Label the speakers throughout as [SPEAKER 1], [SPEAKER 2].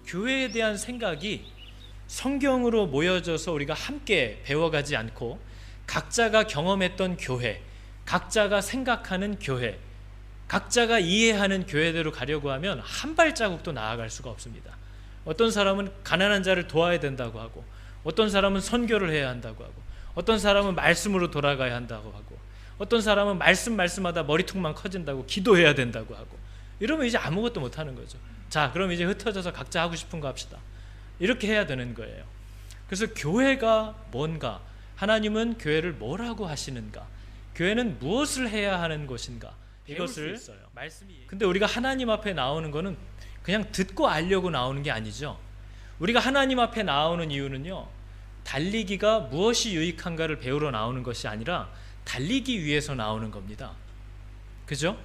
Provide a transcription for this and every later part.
[SPEAKER 1] 교회에 대한 생각이 성경으로 모여져서 우리가 함께 배워가지 않고 각자가 경험했던 교회, 각자가 생각하는 교회, 각자가 이해하는 교회대로 가려고 하면 한 발자국도 나아갈 수가 없습니다. 어떤 사람은 가난한 자를 도와야 된다고 하고, 어떤 사람은 선교를 해야 한다고 하고, 어떤 사람은 말씀으로 돌아가야 한다고 하고, 어떤 사람은 말씀마다 머리통만 커진다고 기도해야 된다고 하고, 이러면 이제 아무것도 못하는 거죠. 자, 그럼 이제 흩어져서 각자 하고 싶은 거 합시다. 이렇게 해야 되는 거예요. 그래서 교회가 뭔가, 하나님은 교회를 뭐라고 하시는가, 교회는 무엇을 해야 하는 것인가, 이것을 근데 우리가 하나님 앞에 나오는 거는 그냥 듣고 알려고 나오는 게 아니죠. 우리가 하나님 앞에 나오는 이유는요, 달리기가 무엇이 유익한가를 배우러 나오는 것이 아니라 달리기 위해서 나오는 겁니다. 그죠?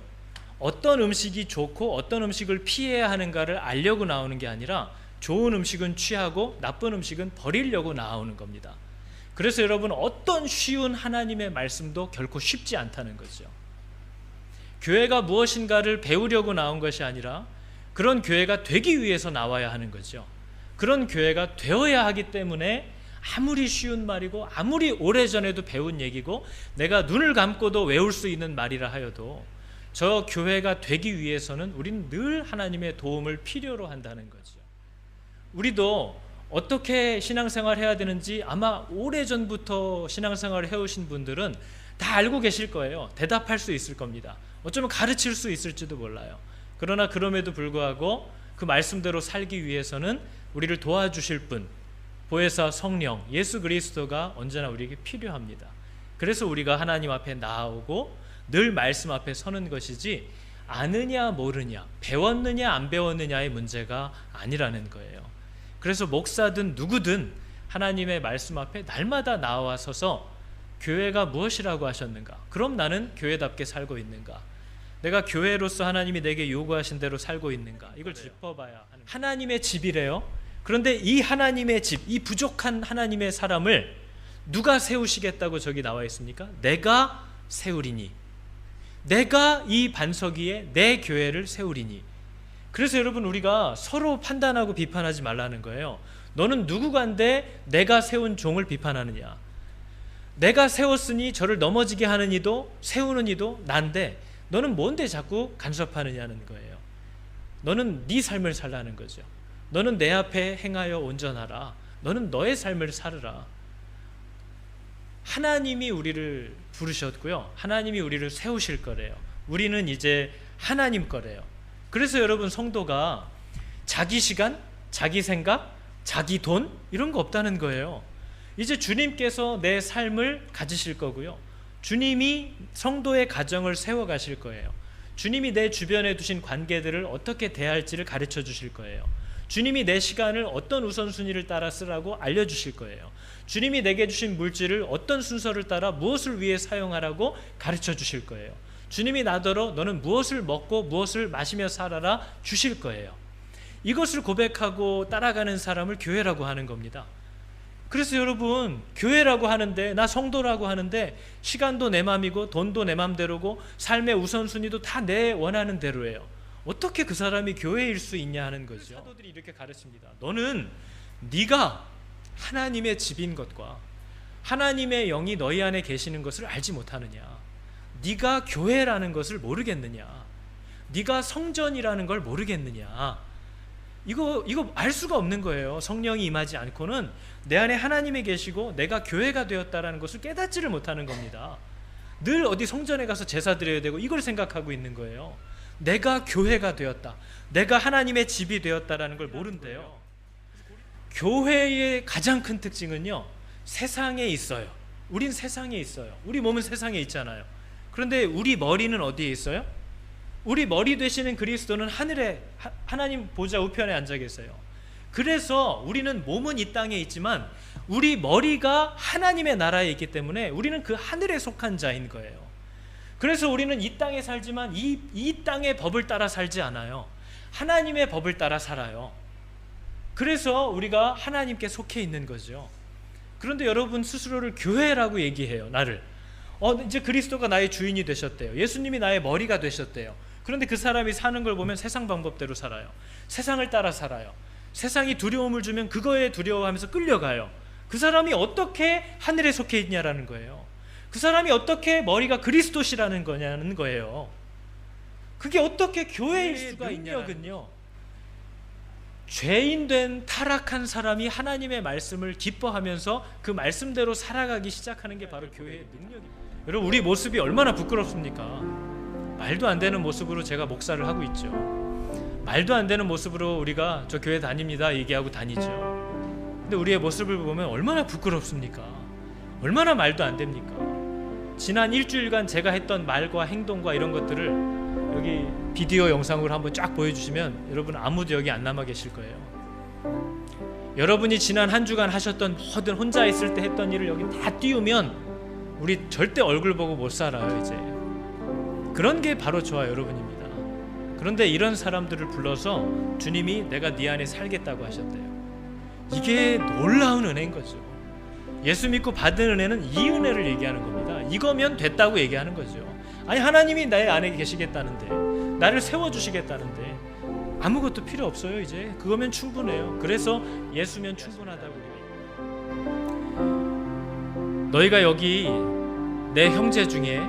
[SPEAKER 1] 어떤 음식이 좋고 어떤 음식을 피해야 하는가를 알려고 나오는 게 아니라 좋은 음식은 취하고 나쁜 음식은 버리려고 나오는 겁니다. 그래서 여러분, 어떤 쉬운 하나님의 말씀도 결코 쉽지 않다는 거죠. 교회가 무엇인가를 배우려고 나온 것이 아니라 그런 교회가 되기 위해서 나와야 하는 거죠. 그런 교회가 되어야 하기 때문에 아무리 쉬운 말이고 아무리 오래전에도 배운 얘기고 내가 눈을 감고도 외울 수 있는 말이라 하여도 저 교회가 되기 위해서는 우리는 늘 하나님의 도움을 필요로 한다는 거죠. 우리도 어떻게 신앙생활 해야 되는지 아마 오래전부터 신앙생활을 해오신 분들은 다 알고 계실 거예요. 대답할 수 있을 겁니다. 어쩌면 가르칠 수 있을지도 몰라요. 그러나 그럼에도 불구하고 그 말씀대로 살기 위해서는 우리를 도와주실 분, 보혜사 성령 예수 그리스도가 언제나 우리에게 필요합니다. 그래서 우리가 하나님 앞에 나아오고 늘 말씀 앞에 서는 것이지, 아느냐 모르냐, 배웠느냐 안 배웠느냐의 문제가 아니라는 거예요. 그래서 목사든 누구든 하나님의 말씀 앞에 날마다 나와 서서 교회가 무엇이라고 하셨는가, 그럼 나는 교회답게 살고 있는가, 내가 교회로서 하나님이 내게 요구하신 대로 살고 있는가, 이걸 짚어봐야 하는, 하나님의 집이래요. 그런데 이 하나님의 집, 이 부족한 하나님의 사람을 누가 세우시겠다고 저기 나와 있습니까? 내가 세우리니, 내가 이 반석 위에 내 교회를 세우리니. 그래서 여러분, 우리가 서로 판단하고 비판하지 말라는 거예요. 너는 누구간데 내가 세운 종을 비판하느냐, 내가 세웠으니 저를 넘어지게 하는 이도 세우는 이도 난데 너는 뭔데 자꾸 간섭하느냐는 거예요. 너는 네 삶을 살라는 거죠. 너는 내 앞에 행하여 온전하라. 너는 너의 삶을 살으라. 하나님이 우리를 부르셨고요, 하나님이 우리를 세우실 거래요. 우리는 이제 하나님 거래요. 그래서 여러분, 성도가 자기 시간, 자기 생각, 자기 돈 이런 거 없다는 거예요. 이제 주님께서 내 삶을 가지실 거고요, 주님이 성도의 가정을 세워가실 거예요. 주님이 내 주변에 두신 관계들을 어떻게 대할지를 가르쳐 주실 거예요. 주님이 내 시간을 어떤 우선순위를 따라 쓰라고 알려주실 거예요. 주님이 내게 주신 물질을 어떤 순서를 따라 무엇을 위해 사용하라고 가르쳐 주실 거예요. 주님이 나더러 너는 무엇을 먹고 무엇을 마시며 살아라 주실 거예요. 이것을 고백하고 따라가는 사람을 교회라고 하는 겁니다. 그래서 여러분, 교회라고 하는데, 나 성도라고 하는데 시간도 내 맘이고 돈도 내 맘대로고 삶의 우선순위도 다 내 원하는 대로예요. 어떻게 그 사람이 교회일 수 있냐 하는 거죠. 사도들이 이렇게 가르칩니다. 너는 네가 하나님의 집인 것과 하나님의 영이 너희 안에 계시는 것을 알지 못하느냐, 네가 교회라는 것을 모르겠느냐, 네가 성전이라는 걸 모르겠느냐. 이거 알 수가 없는 거예요. 성령이 임하지 않고는 내 안에 하나님이 계시고 내가 교회가 되었다라는 것을 깨닫지를 못하는 겁니다. 늘 어디 성전에 가서 제사 드려야 되고 이걸 생각하고 있는 거예요. 내가 교회가 되었다, 내가 하나님의 집이 되었다라는 걸 모른대요. 교회의 가장 큰 특징은요, 세상에 있어요. 우린 세상에 있어요. 우리 몸은 세상에 있잖아요. 그런데 우리 머리는 어디에 있어요? 우리 머리 되시는 그리스도는 하늘에 하나님 보좌 우편에 앉아 계세요. 그래서 우리는 몸은 이 땅에 있지만 우리 머리가 하나님의 나라에 있기 때문에 우리는 그 하늘에 속한 자인 거예요. 그래서 우리는 이 땅에 살지만 이 땅의 법을 따라 살지 않아요. 하나님의 법을 따라 살아요. 그래서 우리가 하나님께 속해 있는 거죠. 그런데 여러분 스스로를 교회라고 얘기해요. 나를 이제 그리스도가 나의 주인이 되셨대요. 예수님이 나의 머리가 되셨대요. 그런데 그 사람이 사는 걸 보면 세상 방법대로 살아요. 세상을 따라 살아요. 세상이 두려움을 주면 그거에 두려워하면서 끌려가요. 그 사람이 어떻게 하늘에 속해 있냐라는 거예요. 그 사람이 어떻게 머리가 그리스도시라는 거냐는 거예요. 그게 어떻게 교회일 수가 있냐군요. 죄인된 타락한 사람이 하나님의 말씀을 기뻐하면서 그 말씀대로 살아가기 시작하는 게 바로 교회의 능력입니다. 여러분, 우리 모습이 얼마나 부끄럽습니까? 말도 안 되는 모습으로 제가 목사를 하고 있죠. 말도 안 되는 모습으로 우리가 저 교회 다닙니다 얘기하고 다니죠. 근데 우리의 모습을 보면 얼마나 부끄럽습니까? 얼마나 말도 안 됩니까? 지난 일주일간 제가 했던 말과 행동과 이런 것들을 여기 비디오 영상으로 한번 쫙 보여주시면 여러분 아무도 여기 안 남아 계실 거예요. 여러분이 지난 한 주간 하셨던 모든 혼자 있을 때 했던 일을 여기 다 띄우면 우리 절대 얼굴 보고 못 살아요. 이제 그런 게 바로 저와 여러분입니다. 그런데 이런 사람들을 불러서 주님이 내가 네 안에 살겠다고 하셨대요. 이게 놀라운 은혜인 거죠. 예수 믿고 받은 은혜는 이 은혜를 얘기하는 겁니다. 이거면 됐다고 얘기하는 거죠. 아니, 하나님이 내 안에 계시겠다는데, 나를 세워주시겠다는데 아무것도 필요 없어요. 이제 그거면 충분해요. 그래서 예수면 충분하다고. 너희가 여기 내 형제 중에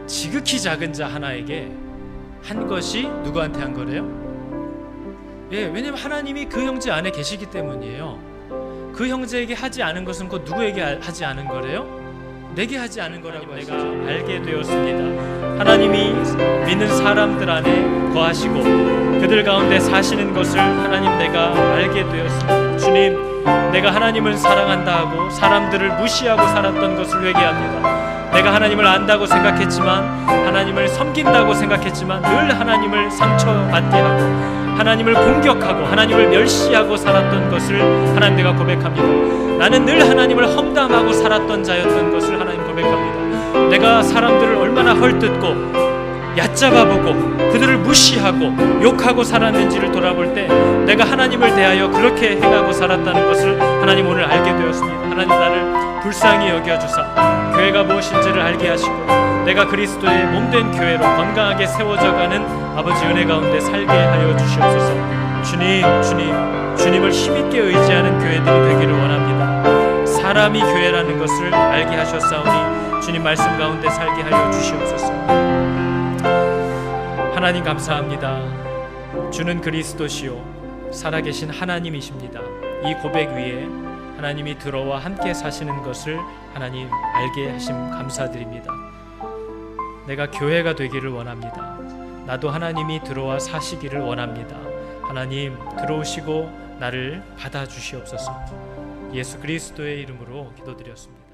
[SPEAKER 1] 지극히 작은 자 하나에게 한 것이 누구한테 한 거래요? 예, 왜냐면 하나님이 그 형제 안에 계시기 때문이에요. 그 형제에게 하지 않은 것은 곧 누구에게 하지 않은 거래요? 내게 하지 않은 거라고 내가 알게 되었습니다. 하나님이 믿는 사람들 안에 거하시고 그들 가운데 사시는 것을 하나님 내가 알게 되었습니다. 주님, 내가 하나님을 사랑한다 하고 사람들을 무시하고 살았던 것을 회개합니다. 내가 하나님을 안다고 생각했지만, 하나님을 섬긴다고 생각했지만 늘 하나님을 상처받게 하고 하나님을 공격하고 하나님을 멸시하고 살았던 것을 하나님 내가 고백합니다. 나는 늘 하나님을 험담하고 살았던 자였던 것을 하나님 고백합니다. 내가 사람들을 얼마나 헐뜯고 얕잡아보고 그들을 무시하고 욕하고 살았는지를 돌아볼 때 내가 하나님을 대하여 그렇게 행하고 살았다는 것을 하나님 오늘 알게 되었습니다. 하나님, 나를 불쌍히 여겨주사 교회가 무엇인지를 알게 하시고 내가 그리스도의 몸된 교회로 건강하게 세워져가는 아버지 은혜 가운데 살게 하여 주시옵소서. 주님을 힘있게 의지하는 교회들이 되기를 원합니다. 사람이 교회라는 것을 알게 하셨사오니 주님 말씀 가운데 살게 하여 주시옵소서. 하나님 감사합니다. 주는 그리스도시요 살아계신 하나님이십니다. 이 고백 위에 하나님이 들어와 함께 사시는 것을 하나님 알게 하심 감사드립니다. 내가 교회가 되기를 원합니다. 나도 하나님이 들어와 사시기를 원합니다. 하나님 들어오시고 나를 받아주시옵소서. 예수 그리스도의 이름으로 기도드렸습니다.